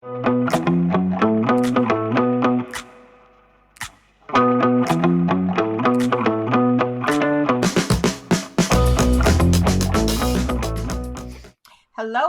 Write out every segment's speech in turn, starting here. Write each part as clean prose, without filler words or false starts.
Hello,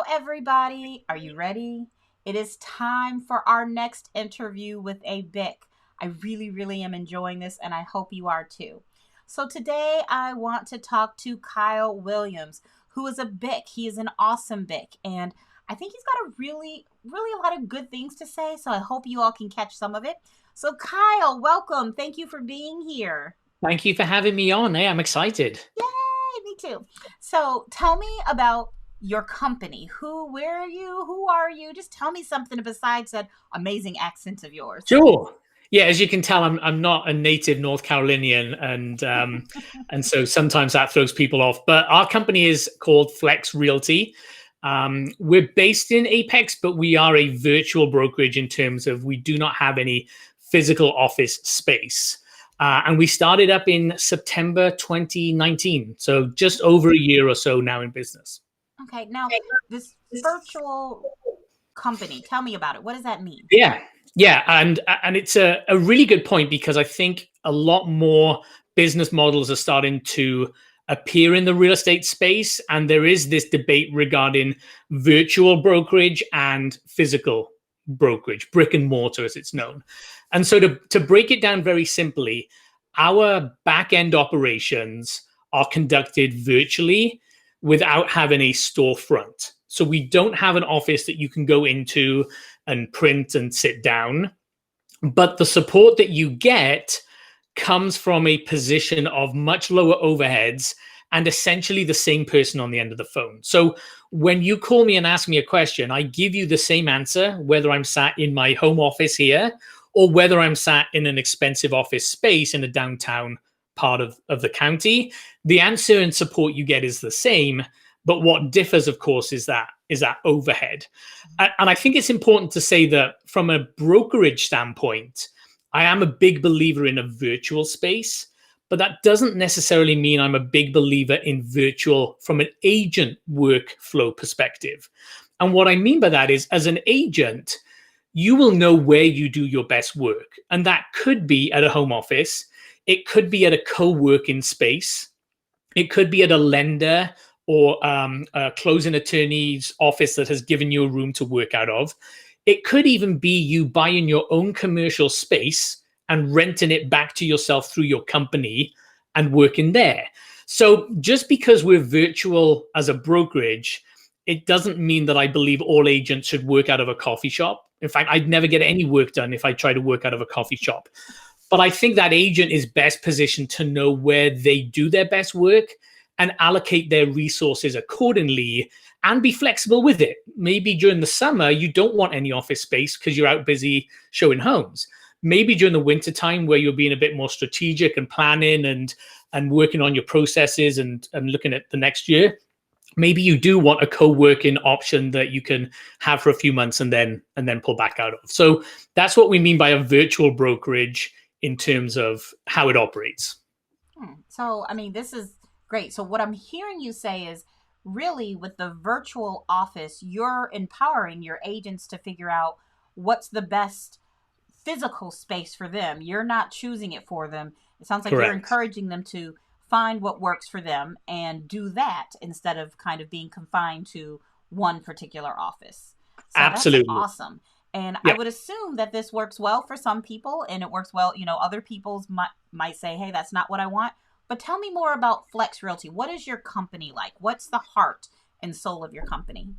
everybody. Are you ready? It is time for our next interview with a BIC. I really am enjoying this, and I hope you are too. So today I want to talk to Kyle Williams, who is a BIC. He is an awesome BIC, and I think he's got a really a lot of good things to say, so I hope you all can catch some of it. So Kyle, welcome. Thank you for being here. Thank you for having me on. Hey, I'm excited. Yay, me too. So tell me about your company. Where are you? Who are you? Just tell me something besides that amazing accent of yours. Sure. Yeah, as you can tell, I'm not a native North Carolinian, and so sometimes that throws people off. But our company is called Flex Realty. We're based in Apex, but we are a virtual brokerage in terms of we do not have any physical office space. And we started up in September 2019, so just over a year or so now in business. Okay, now this virtual company, tell me about it. What does that mean? Yeah, and it's a really good point, because I think a lot more business models are starting to appear in the real estate space, and there is this debate regarding virtual brokerage and physical brokerage, brick and mortar as it's known. And so to break it down very simply, our back-end operations are conducted virtually without having a storefront. So we don't have an office that you can go into and print and sit down. But the support that you get comes from a position of much lower overheads and essentially the same person on the end of the phone. So when you call me and ask me a question, I give you the same answer, whether I'm sat in my home office here or whether I'm sat in an expensive office space in a downtown part of the county. The answer and support you get is the same, but what differs, of course, is that overhead. And I think it's important to say that from a brokerage standpoint, I am a big believer in a virtual space, but that doesn't necessarily mean I'm a big believer in virtual from an agent workflow perspective. And what I mean by that is, as an agent, you will know where you do your best work. And that could be at a home office. It could be at a co-working space. It could be at a lender or a closing attorney's office that has given you a room to work out of. It could even be you buying your own commercial space and renting it back to yourself through your company and working there. So just because we're virtual as a brokerage, it doesn't mean that I believe all agents should work out of a coffee shop. In fact, I'd never get any work done if I try to work out of a coffee shop. But I think that agent is best positioned to know where they do their best work and allocate their resources accordingly and be flexible with it. Maybe during the summer, you don't want any office space because you're out busy showing homes. Maybe during the winter time, where you're being a bit more strategic and planning and working on your processes and looking at the next year, maybe you do want a co-working option that you can have for a few months and then pull back out of. So that's what we mean by a virtual brokerage in terms of how it operates. So, I mean, this is great. So what I'm hearing you say is, really, with the virtual office, you're empowering your agents to figure out what's the best physical space for them. You're not choosing it for them. It sounds like Correct. You're encouraging them to find what works for them and do that instead of kind of being confined to one particular office. So Absolutely. That's awesome. And Yeah. I would assume that this works well for some people and it works well, other people's might say, hey, that's not what I want. But tell me more about Flex Realty. What is your company like? What's the heart and soul of your company?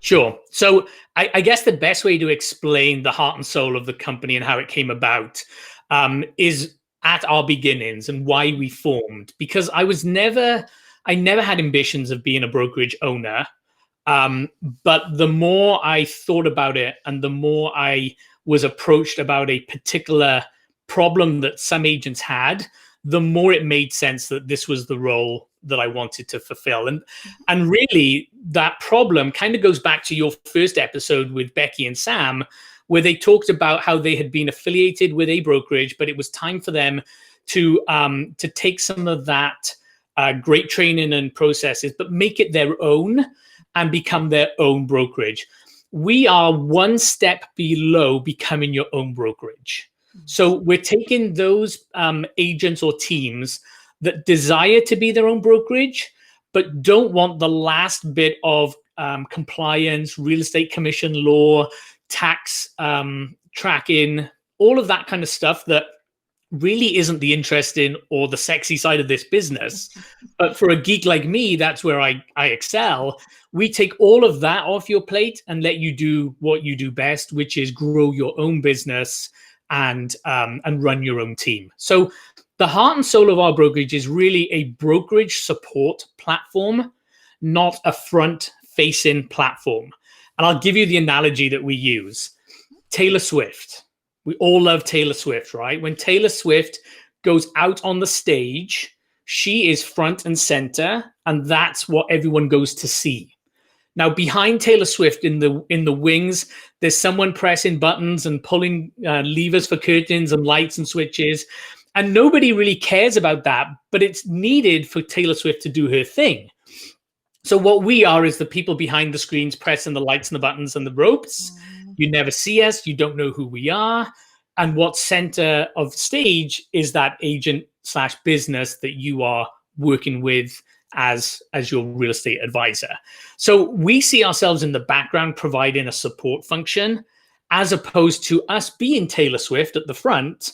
Sure. So I guess the best way to explain the heart and soul of the company and how it came about is at our beginnings and why we formed. Because I never had ambitions of being a brokerage owner. But the more I thought about it and the more I was approached about a particular problem that some agents had, the more it made sense that this was the role that I wanted to fulfill. And really, that problem kind of goes back to your first episode with Becky and Sam, where they talked about how they had been affiliated with a brokerage, but it was time for them to take some of that great training and processes, but make it their own and become their own brokerage. we are one step below becoming your own brokerage. So we're taking those agents or teams that desire to be their own brokerage, but don't want the last bit of compliance, real estate commission law, tax tracking, all of that kind of stuff that really isn't the interesting or the sexy side of this business. But for a geek like me, that's where I excel. We take all of that off your plate and let you do what you do best, which is grow your own business and run your own team. So the heart and soul of our brokerage is really a brokerage support platform, not a front-facing platform. And I'll give you the analogy that we use. Taylor Swift. We all love Taylor Swift, right? When Taylor Swift goes out on the stage, she is front and center, and that's what everyone goes to see. Now, behind Taylor Swift in the wings, there's someone pressing buttons and pulling levers for curtains and lights and switches, and nobody really cares about that, but it's needed for Taylor Swift to do her thing. So what we are is the people behind the screens pressing the lights and the buttons and the ropes. You never see us. You don't know who we are. And what's center of stage is that agent / business that you are working with as your real estate advisor. So we see ourselves in the background providing a support function, as opposed to us being Taylor Swift at the front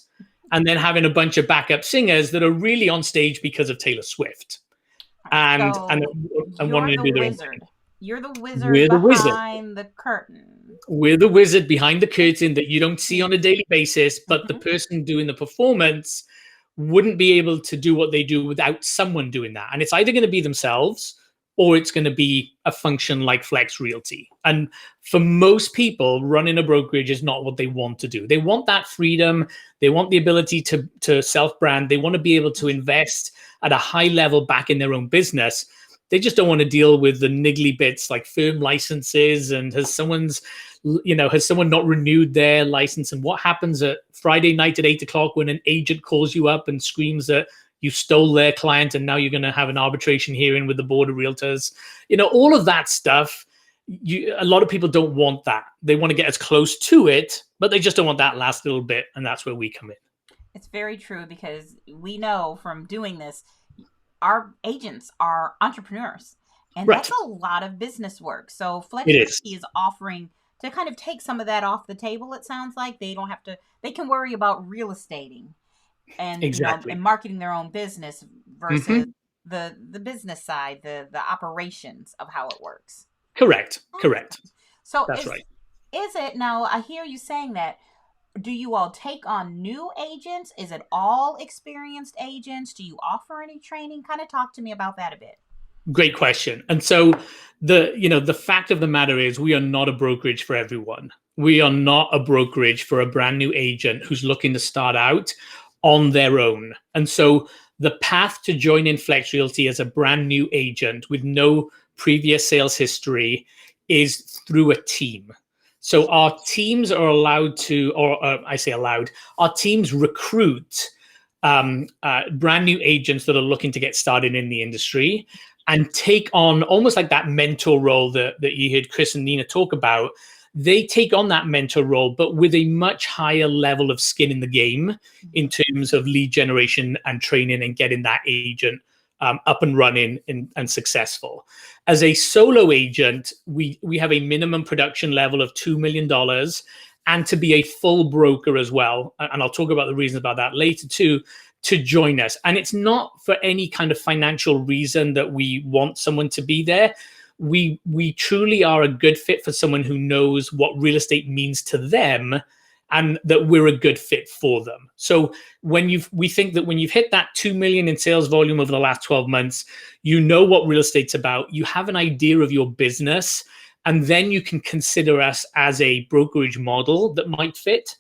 and then having a bunch of backup singers that are really on stage because of Taylor Swift. And wanting to do their own thing. You're the wizard behind the curtain. We're the wizard behind the curtain that you don't see on a daily basis, but the person doing the performance wouldn't be able to do what they do without someone doing that. And it's either going to be themselves or it's going to be a function like Flex Realty. And for most people, running a brokerage is not what they want to do. They want that freedom. They want the ability to self-brand. They want to be able to invest at a high level back in their own business. They just don't want to deal with the niggly bits like firm licenses and has someone not renewed their license, and what happens at Friday night at 8:00 when an agent calls you up and screams that you stole their client and now you're going to have an arbitration hearing with the board of realtors. All of that stuff. A lot of people don't want that. They want to get as close to it, but they just don't want that last little bit, and that's where we come in. It's very true, because we know from doing this, our agents are entrepreneurs, and that's a lot of business work. So Flex Realty is offering to kind of take some of that off the table. It sounds like they don't have to, they can worry about real estating and, and marketing their own business versus the business side, the operations of how it works. Correct. So that's right. Is it, now I hear you saying that, do you all take on new agents? Is it all experienced agents? Do you offer any training? Kind of talk to me about that a bit. Great question. And so the fact of the matter is we are not a brokerage for everyone. We are not a brokerage for a brand new agent who's looking to start out on their own. And so the path to joining Flex Realty as a brand new agent with no previous sales history is through a team. So our teams are allowed to, I say allowed, our teams recruit brand new agents that are looking to get started in the industry and take on almost like that mentor role that you heard Chris and Nina talk about. They take on that mentor role, but with a much higher level of skin in the game in terms of lead generation and training and getting that agent up and running and successful. As a solo agent, we have a minimum production level of $2 million, and to be a full broker as well. And I'll talk about the reasons about that later too, to join us. And it's not for any kind of financial reason that we want someone to be there. We truly are a good fit for someone who knows what real estate means to them, and that we're a good fit for them. So we think that when you've hit that 2 million in sales volume over the last 12 months, you know what real estate's about, you have an idea of your business, and then you can consider us as a brokerage model that might fit.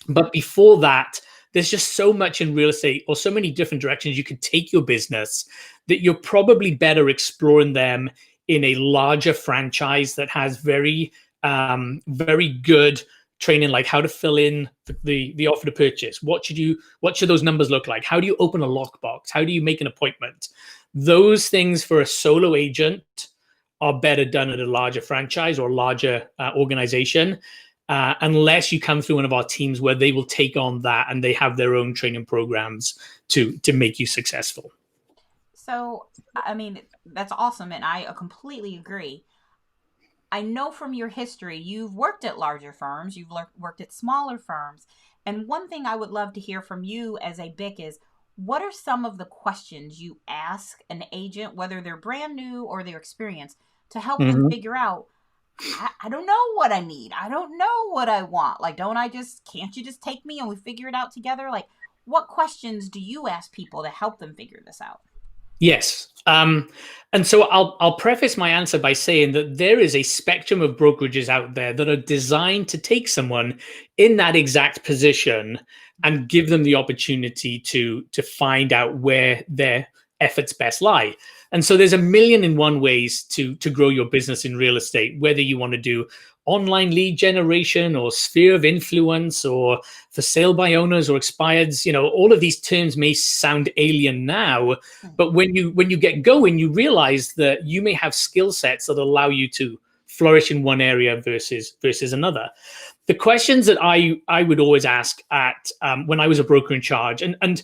But before that, there's just so much in real estate, or so many different directions you could take your business, that you're probably better exploring them in a larger franchise that has very, very good training, like how to fill in the offer to purchase. What should those numbers look like? How do you open a lockbox? How do you make an appointment? Those things for a solo agent are better done at a larger franchise or larger organization, unless you come through one of our teams where they will take on that and they have their own training programs to make you successful. So, I mean, that's awesome, and I completely agree. I know from your history, you've worked at larger firms, you've worked at smaller firms. And one thing I would love to hear from you as a BIC is, what are some of the questions you ask an agent, whether they're brand new or they're experienced, to help them Mm-hmm. figure out, I don't know what I need. I don't know what I want. Like, can't you just take me and we figure it out together? Like, what questions do you ask people to help them figure this out? Yes. And so I'll preface my answer by saying that there is a spectrum of brokerages out there that are designed to take someone in that exact position and give them the opportunity to find out where their efforts best lie. And so there's a million and one ways to grow your business in real estate, whether you want to do online lead generation or sphere of influence or for sale by owners or expireds. All of these terms may sound alien now, but when you get going, you realize that you may have skill sets that allow you to flourish in one area versus another. The questions that I would always ask at when I was a broker in charge, and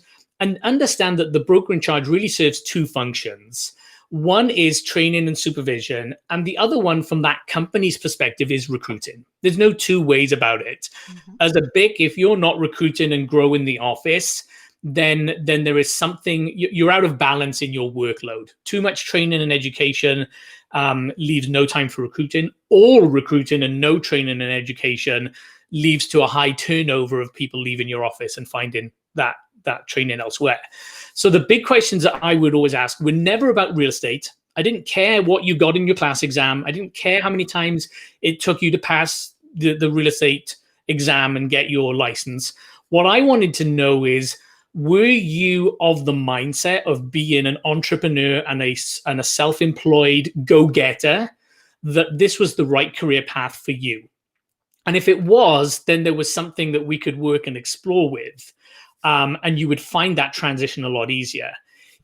understand that the broker in charge really serves two functions. One is training and supervision, and the other one, from that company's perspective, is recruiting. There's no two ways about it. Mm-hmm. As a BIC, if you're not recruiting and growing the office, then there is something, you're out of balance in your workload. Too much training and education leaves no time for recruiting. All recruiting and no training and education leads to a high turnover of people leaving your office and finding that training elsewhere. So the big questions that I would always ask were never about real estate. I didn't care what you got in your class exam. I didn't care how many times it took you to pass the real estate exam and get your license. What I wanted to know is, were you of the mindset of being an entrepreneur and a self-employed go-getter, that this was the right career path for you? And if it was, then there was something that we could work and explore with. And you would find that transition a lot easier.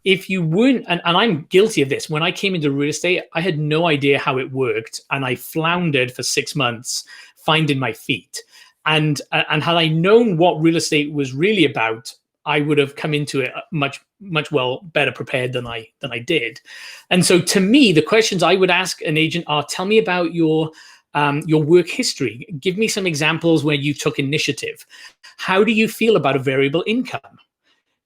If you weren't, and I'm guilty of this, when I came into real estate, I had no idea how it worked. And I floundered for 6 months finding my feet. And had I known what real estate was really about, I would have come into it much better prepared than I did. And so to me, the questions I would ask an agent are, tell me about your work history. Give me some examples where you took initiative. How do you feel about a variable income?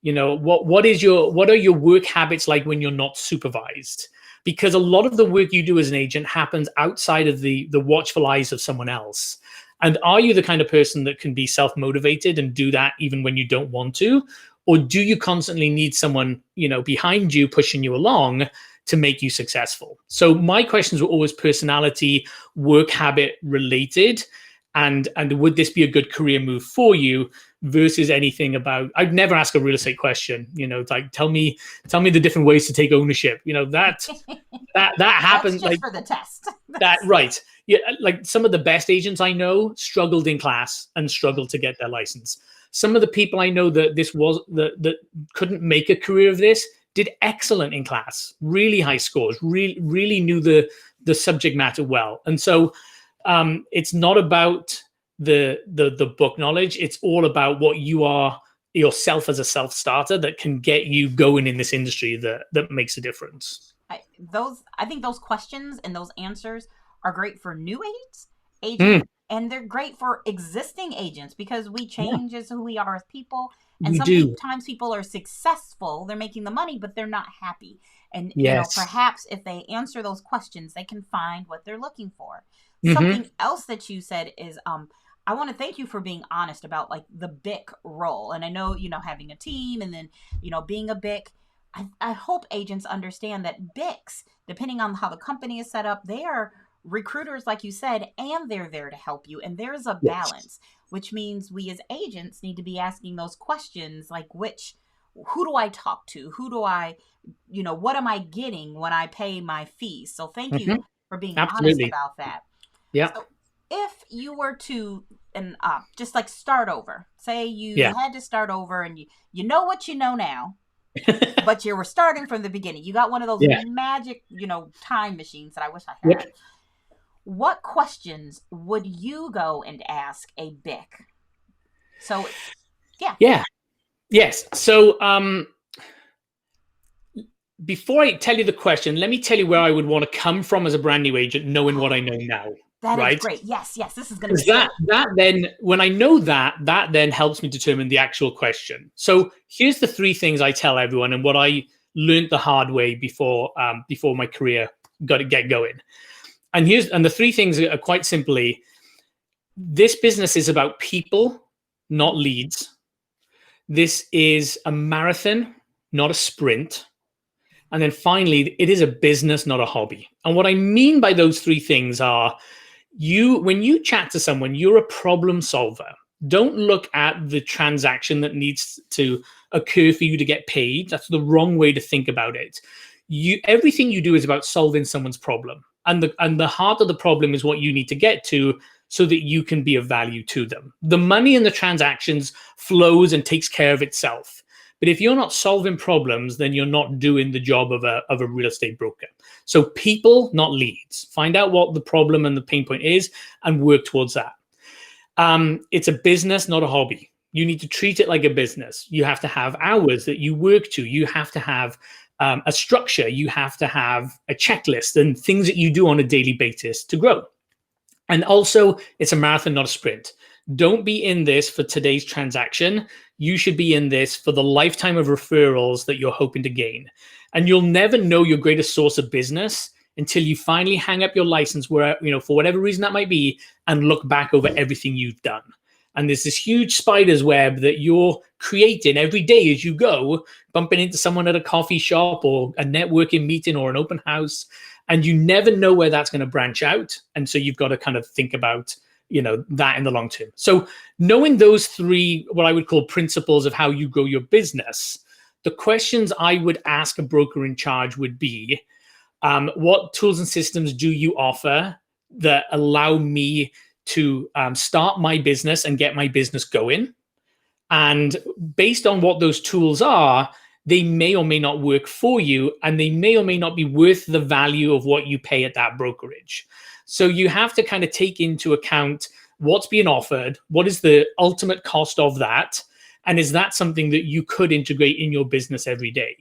What are your work habits like when you're not supervised? Because a lot of the work you do as an agent happens outside of the watchful eyes of someone else. And are you the kind of person that can be self-motivated and do that even when you don't want to? Or do you constantly need someone, behind you pushing you along to make you successful? So my questions were always personality, work habit related, and would this be a good career move for you, versus anything about, I'd never ask a real estate question, like tell me the different ways to take ownership. That happens. That's like just for the test. that, right? Yeah, like some of the best agents I know struggled in class and struggled to get their license. Some of the people I know that couldn't make a career of this did excellent in class, really high scores, really knew the subject matter well. And so it's not about the book knowledge. It's all about what you are yourself as a self-starter that can get you going in this industry that makes a difference. I think those questions and those answers are great for new agents, and they're great for existing agents, because we change as who we are as people. And We do. sometimes people are successful, they're making the money, but they're not happy. And Yes. perhaps if they answer those questions, they can find what they're looking for. Mm-hmm. Something else that you said is, I want to thank you for being honest about like the BIC role. And I know, having a team and then, being a BIC. I hope agents understand that BICs, depending on how the company is set up, they are recruiters, like you said, and they're there to help you. And there's a Yes. balance, which means we as agents need to be asking those questions like, who do I talk to? Who do I, what am I getting when I pay my fees? So thank Mm-hmm. you for being honest Absolutely. about that. Yeah. So if you were to, and just like start over, say you Yeah. had to start over, and you know what you know now, but you were starting from the beginning. You got one of those Yeah. magic, time machines that I wish I Yep. had. What questions would you go and ask a BIC? So, yeah. Yeah. Yes. So before I tell you the question, let me tell you where I would want to come from as a brand new agent, knowing what I know now. That is Right? great. Yes, yes, this is going to Because be great. that then, when I know that then helps me determine the actual question. So here's the three things I tell everyone, and what I learned the hard way before my career got to get going. And the three things are quite simply: this business is about people, not leads. This is a marathon, not a sprint. And then finally, it is a business, not a hobby. And what I mean by those three things are, when you chat to someone, you're a problem solver. Don't look at the transaction that needs to occur for you to get paid. That's the wrong way to think about it. Everything you do is about solving someone's problem. And the heart of the problem is what you need to get to, so that you can be of value to them. The money in the transactions flows and takes care of itself. But if you're not solving problems, then you're not doing the job of a real estate broker. So people, not leads. Find out what the problem and the pain point is and work towards that. It's a business, not a hobby. You need to treat it like a business. You have to have hours that you work to. You have to have a structure. You have to have a checklist and things that you do on a daily basis to grow. And also, it's a marathon, not a sprint. Don't be in this for today's transaction. You should be in this for the lifetime of referrals that you're hoping to gain. And you'll never know your greatest source of business until you finally hang up your license, for whatever reason that might be, and look back over everything you've done. And there's this huge spider's web that you're creating every day as you go, bumping into someone at a coffee shop or a networking meeting or an open house. And you never know where that's going to branch out. And so you've got to kind of think about, that in the long term. So knowing those three, what I would call principles of how you grow your business, the questions I would ask a broker in charge would be, what tools and systems do you offer that allow me to start my business and get my business going? And based on what those tools are, they may or may not work for you, and they may or may not be worth the value of what you pay at that brokerage. So you have to kind of take into account what's being offered, what is the ultimate cost of that, and is that something that you could integrate in your business every day?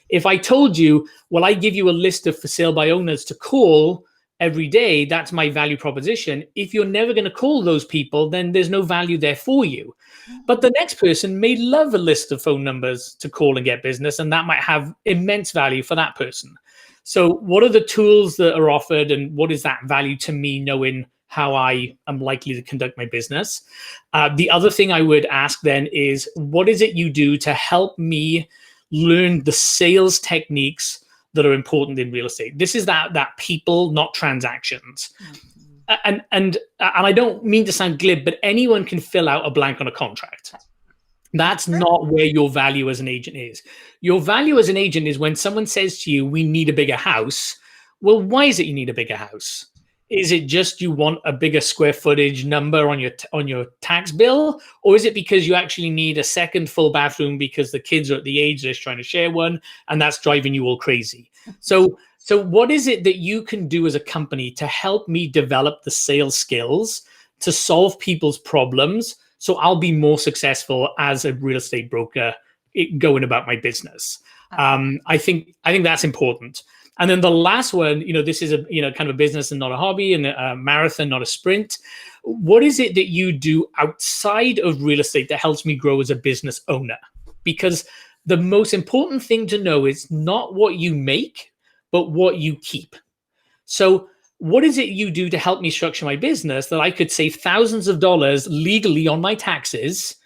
If I told you, well, I give you a list of for sale by owners to call every day, that's my value proposition. If you're never going to call those people, then there's no value there for you. But the next person may love a list of phone numbers to call and get business, and that might have immense value for that person. So what are the tools that are offered, and what is that value to me, knowing how I am likely to conduct my business? The other thing I would ask then is, what is it you do to help me learn the sales techniques that are important in real estate? This is that people, not transactions. And I don't mean to sound glib, but anyone can fill out a blank on a contract. That's not where your value as an agent is. Your value as an agent is when someone says to you, we need a bigger house. Well, why is it you need a bigger house? Is it just you want a bigger square footage number on your tax bill? Or is it because you actually need a second full bathroom because the kids are at the age they're trying to share one, and that's driving you all crazy? So what is it that you can do as a company to help me develop the sales skills to solve people's problems, so I'll be more successful as a real estate broker going about my business? I think that's important. And then the last one, this is a kind of a business and not a hobby, and a marathon, not a sprint. What is it that you do outside of real estate that helps me grow as a business owner? Because the most important thing to know is not what you make, but what you keep. So what is it you do to help me structure my business that I could save thousands of dollars legally on my taxes,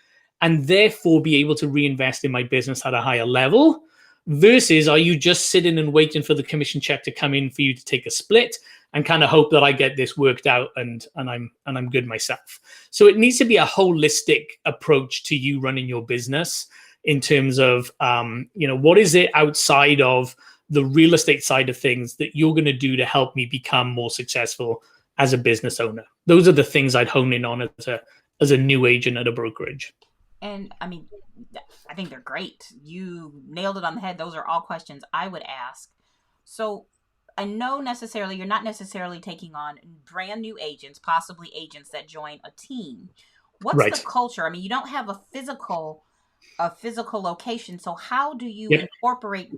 and therefore be able to reinvest in my business at a higher level? Versus, are you just sitting and waiting for the commission check to come in for you to take a split and kind of hope that I get this worked out and I'm good myself? So it needs to be a holistic approach to you running your business, in terms of what is it outside of the real estate side of things that you're going to do to help me become more successful as a business owner? Those are the things I'd hone in on as a new agent at a brokerage. And I mean, I think they're great. You nailed it on the head. Those are all questions I would ask. So I know necessarily you're not necessarily taking on brand new agents, possibly agents that join a team. What's the Right. culture? I mean, you don't have a physical location. So how do you Yep. incorporate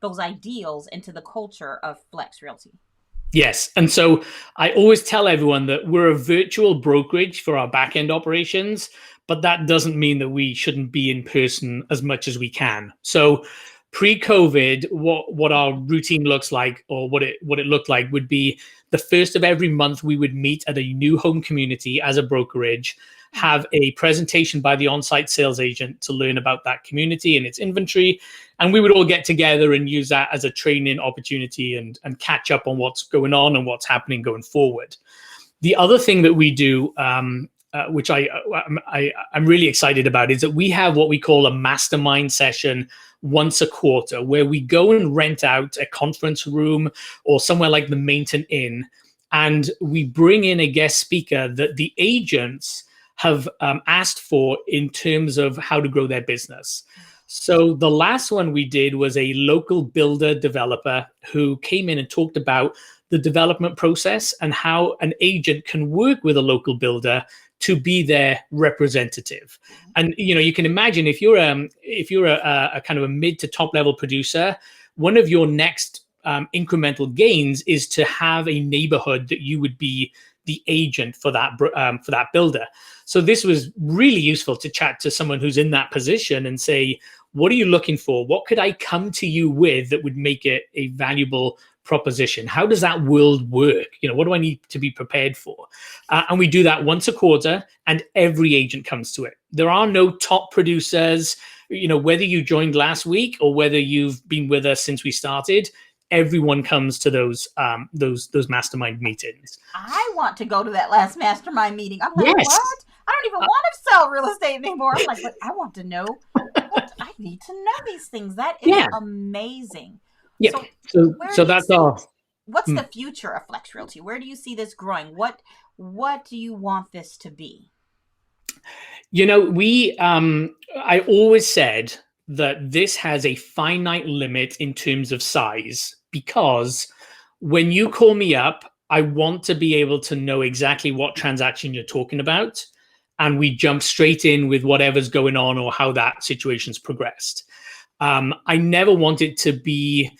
those ideals into the culture of Flex Realty? Yes. And so I always tell everyone that we're a virtual brokerage for our back end operations, but that doesn't mean that we shouldn't be in person as much as we can. So pre-COVID, what our routine looks like, or what it looked like, would be the first of every month we would meet at a new home community as a brokerage, have a presentation by the on-site sales agent to learn about that community and its inventory, and we would all get together and use that as a training opportunity and catch up on what's going on and what's happening going forward. The other thing that we do, which I'm really excited about, is that we have what we call a mastermind session once a quarter, where we go and rent out a conference room or somewhere like the Mainton Inn, and we bring in a guest speaker that the agents have asked for in terms of how to grow their business. So the last one we did was a local builder developer who came in and talked about the development process and how an agent can work with a local builder to be their representative. And you can imagine if you're a kind of a mid to top level producer, one of your next incremental gains is to have a neighborhood that you would be the agent for that builder. So this was really useful to chat to someone who's in that position and say, what are you looking for? What could I come to you with that would make it a valuable proposition? How does that world work? What do I need to be prepared for? And we do that once a quarter, and every agent comes to it. There are no top producers. Whether you joined last week or whether you've been with us since we started, everyone comes to those mastermind meetings. I want to go to that last mastermind meeting. I'm like, Yes. what? I don't even want to sell real estate anymore. I'm like, but I want to know I need to know these things. That is Yeah. amazing. Yep. So where So do you that's all. what's the future of Flex Realty? Where do you see this growing? What do you want this to be? I always said that this has a finite limit in terms of size, because when you call me up, I want to be able to know exactly what transaction you're talking about, and we jump straight in with whatever's going on or how that situation's progressed. I never want it to be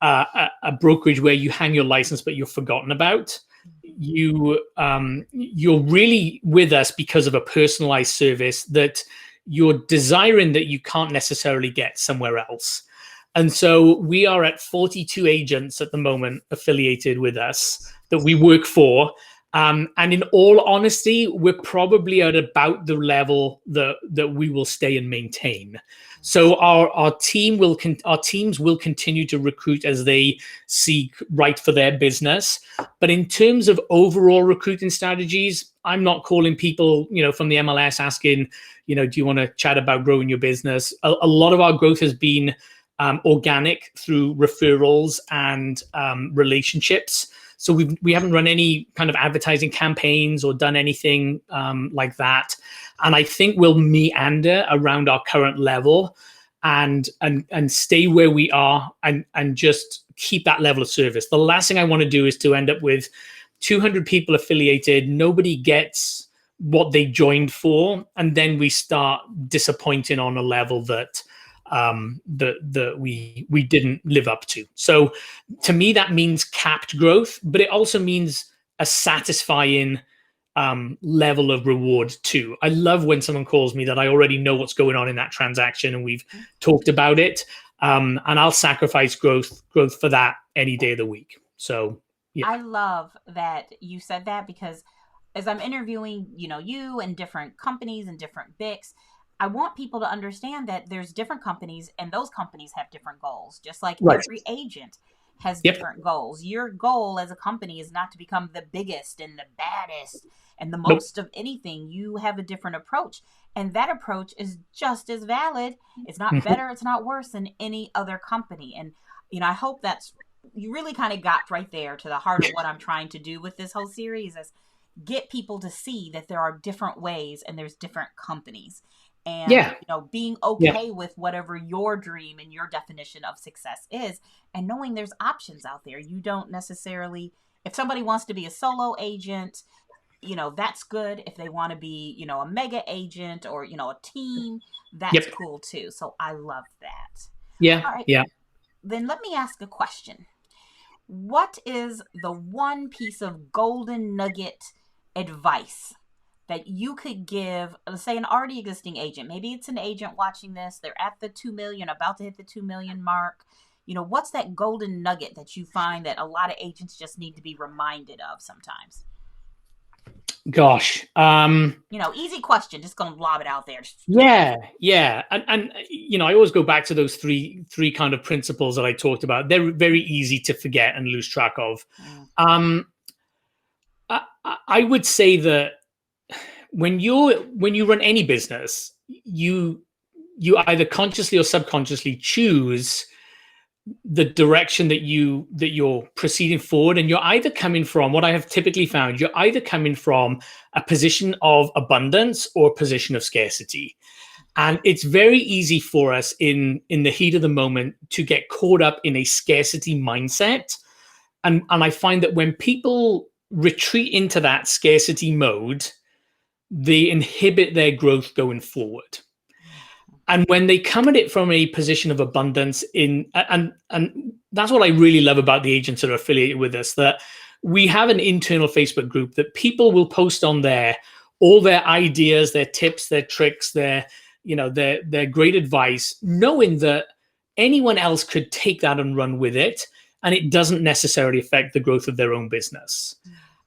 a brokerage where you hang your license but you're forgotten about. You're really with us because of a personalized service that you're desiring that you can't necessarily get somewhere else. And so we are at 42 agents at the moment affiliated with us that we work for. And in all honesty, we're probably at about the level that we will stay and maintain. So our teams will continue to recruit as they see right for their business. But in terms of overall recruiting strategies, I'm not calling people, from the MLS asking, do you want to chat about growing your business? A lot of our growth has been organic through referrals and relationships. So we haven't run any kind of advertising campaigns or done anything like that. And I think we'll meander around our current level and stay where we are and just keep that level of service. The last thing I want to do is to end up with 200 people affiliated. Nobody gets what they joined for, and then we start disappointing on a level that we didn't live up to. So to me, that means capped growth, but it also means a satisfying level of reward too. I love when someone calls me that I already know what's going on in that transaction and we've talked about it. And I'll sacrifice growth for that any day of the week. So yeah. I love that you said that, because as I'm interviewing, you and different companies and different BICs, I want people to understand that there's different companies and those companies have different goals, just like Right. every agent has Yep. different goals. Your goal as a company is not to become the biggest and the baddest and the Nope. most of anything. You have a different approach, and that approach is just as valid. It's not better, it's not worse than any other company. And I hope you really kind of got right there to the heart of what I'm trying to do with this whole series, is get people to see that there are different ways and there's different companies. and Yeah. being Yeah. okay with whatever your dream and your definition of success is, and knowing there's options out there. You don't necessarily, if somebody wants to be a solo agent, that's good. If they want to be, a mega agent or, a team, that's Yep. cool too. So I love that. Yeah. All right. Yeah. Then let me ask a question. What is the one piece of golden nugget advice that you could give, let's say, an already existing agent? Maybe it's an agent watching this, they're at the 2 million, about to hit the 2 million mark. What's that golden nugget that you find that a lot of agents just need to be reminded of sometimes? Gosh. Easy question. Just gonna lob it out there. Yeah, yeah, and I always go back to those three kind of principles that I talked about. They're very easy to forget and lose track of. Mm. Um, I would say that when you run any business, you either consciously or subconsciously choose the direction that you're proceeding forward, and you're either coming from, what I have typically found, you're either coming from a position of abundance or a position of scarcity. And it's very easy for us in the heat of the moment to get caught up in a scarcity mindset. And I find that when people retreat into that scarcity mode, they inhibit their growth going forward. And when they come at it from a position of abundance, and that's what I really love about the agents that are affiliated with us, that we have an internal Facebook group that people will post on there all their ideas, their tips, their tricks, their great advice, knowing that anyone else could take that and run with it, and it doesn't necessarily affect the growth of their own business.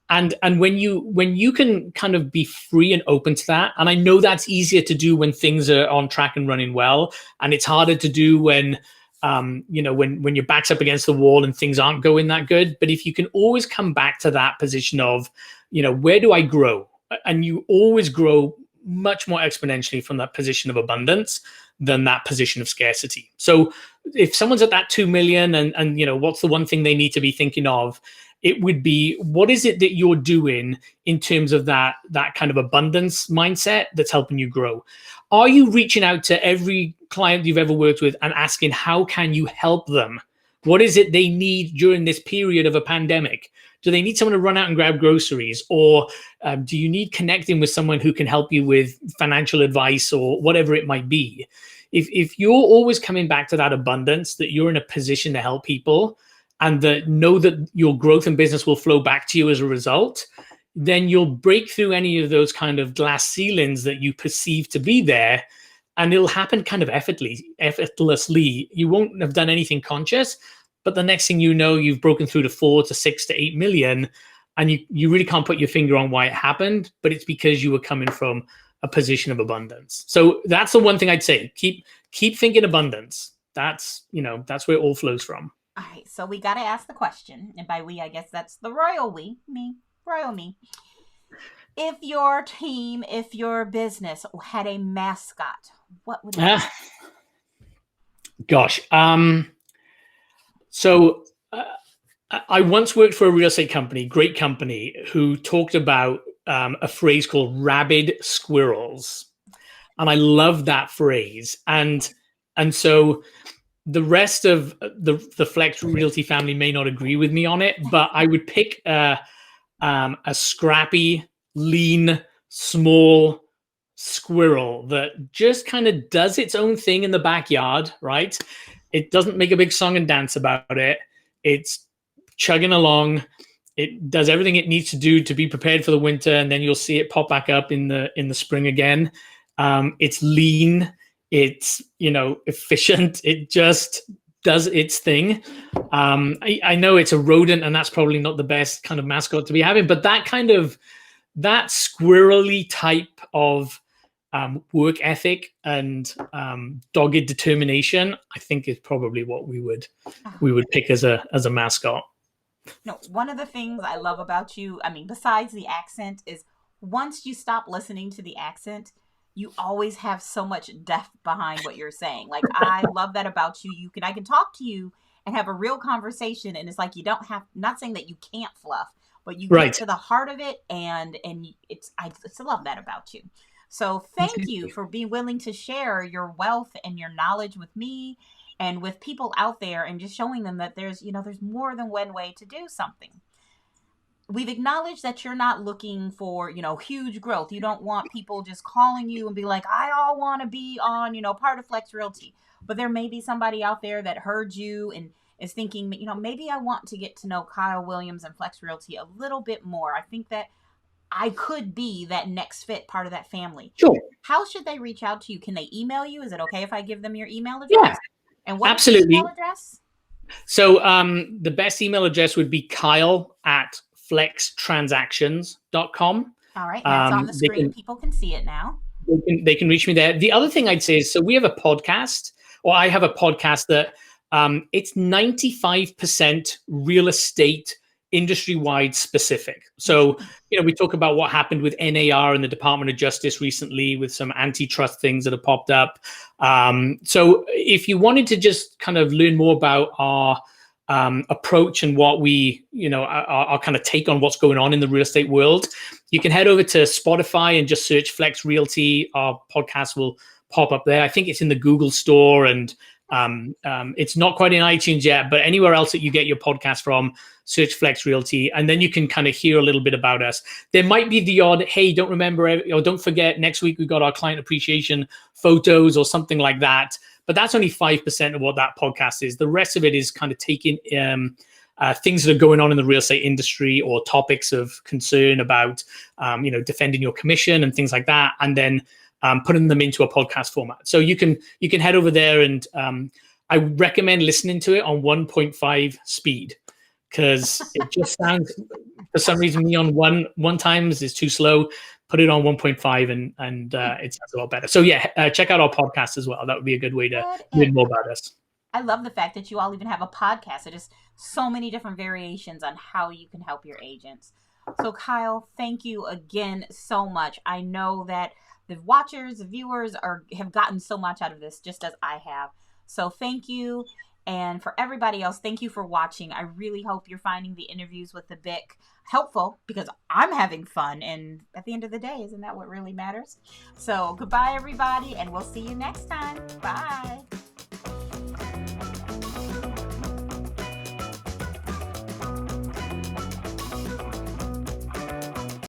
And when you can kind of be free and open to that, and I know that's easier to do when things are on track and running well, and it's harder to do when when your back's up against the wall and things aren't going that good. But if you can always come back to that position of, where do I grow? And you always grow much more exponentially from that position of abundance than that position of scarcity. So if someone's at that 2 million and what's the one thing they need to be thinking of, it would be, what is it that you're doing in terms of that kind of abundance mindset that's helping you grow? Are you reaching out to every client you've ever worked with and asking, how can you help them? What is it they need during this period of a pandemic? Do they need someone to run out and grab groceries? Or do you need connecting with someone who can help you with financial advice or whatever it might be? If you're always coming back to that abundance, that you're in a position to help people, and that know that your growth in business will flow back to you as a result, then you'll break through any of those kind of glass ceilings that you perceive to be there, and it'll happen kind of effortlessly. You won't have done anything conscious, but the next thing you know, you've broken through to 4 to 6 to 8 million, and you really can't put your finger on why it happened, but it's because you were coming from a position of abundance. So that's the one thing I'd say. Keep thinking abundance. That's where it all flows from. All right, so we got to ask the question, and by we, I guess that's the royal we, royal me. If your team, if your business had a mascot, what would it be? Gosh. So I once worked for a real estate company, great company, who talked about a phrase called Rabid Squirrels. And I love that phrase. And so the rest of the Flex Realty family may not agree with me on it, but I would pick a scrappy, lean, small squirrel that just kind of does its own thing in the backyard, right? It doesn't make a big song and dance about it. It's chugging along. It does everything it needs to do to be prepared for the winter, and then you'll see it pop back up in the spring again. It's lean. It's efficient. It just does its thing. I know it's a rodent, and that's probably not the best kind of mascot to be having, but that squirrely type of work ethic and dogged determination, I think, is probably what we would pick as a mascot. No, one of the things I love about you, besides the accent, is once you stop listening to the accent, you always have so much depth behind what you're saying. Like, I love that about you. I can talk to you and have a real conversation, and it's like you don't have, not saying that you can't fluff, but you get to the heart of it, and I love that about you. So thank you for being willing to share your wealth and your knowledge with me and with people out there, and just showing them that there's more than one way to do something. We've acknowledged that you're not looking for, huge growth. You don't want people just calling you and be like, I all want to be on, part of Flex Realty. But there may be somebody out there that heard you and is thinking, maybe I want to get to know Kyle Williams and Flex Realty a little bit more. I think that I could be that next fit part of that family. Sure. How should they reach out to you? Can they email you? Is it okay if I give them your email address? Yeah, And what absolutely. is the email address? So the best email address would be kyle@flextransactions.com. All right. That's on the screen. People can see it now. They can reach me there. The other thing I'd say is, so we have a podcast, or I have a podcast that it's 95% real estate industry-wide specific. So, we talk about what happened with NAR and the Department of Justice recently with some antitrust things that have popped up. So if you wanted to just kind of learn more about our approach and what we, our kind of take on what's going on in the real estate world, you can head over to Spotify and just search Flex Realty. Our podcast will pop up there. I think it's in the Google store, and it's not quite in iTunes yet, but anywhere else that you get your podcast from, search Flex Realty, and then you can kind of hear a little bit about us. There might be the odd, hey, don't forget next week we got our client appreciation photos or something like that. But that's only 5% of what that podcast is. The rest of it is kind of taking things that are going on in the real estate industry or topics of concern about, defending your commission and things like that, and then putting them into a podcast format. So you can head over there, and I recommend listening to it on 1.5 speed, because it just sounds, for some reason, me on one times is too slow. Put it on 1.5 and it sounds a lot better. So yeah, check out our podcast as well. That would be a good way to learn more about us. I love the fact that you all even have a podcast. It is so many different variations on how you can help your agents. So Kyle, thank you again so much. I know that the watchers, the viewers have gotten so much out of this, just as I have. So thank you. And for everybody else, thank you for watching. I really hope you're finding the interviews with the BIC helpful, because I'm having fun. And at the end of the day, isn't that what really matters? So goodbye, everybody, and we'll see you next time. Bye.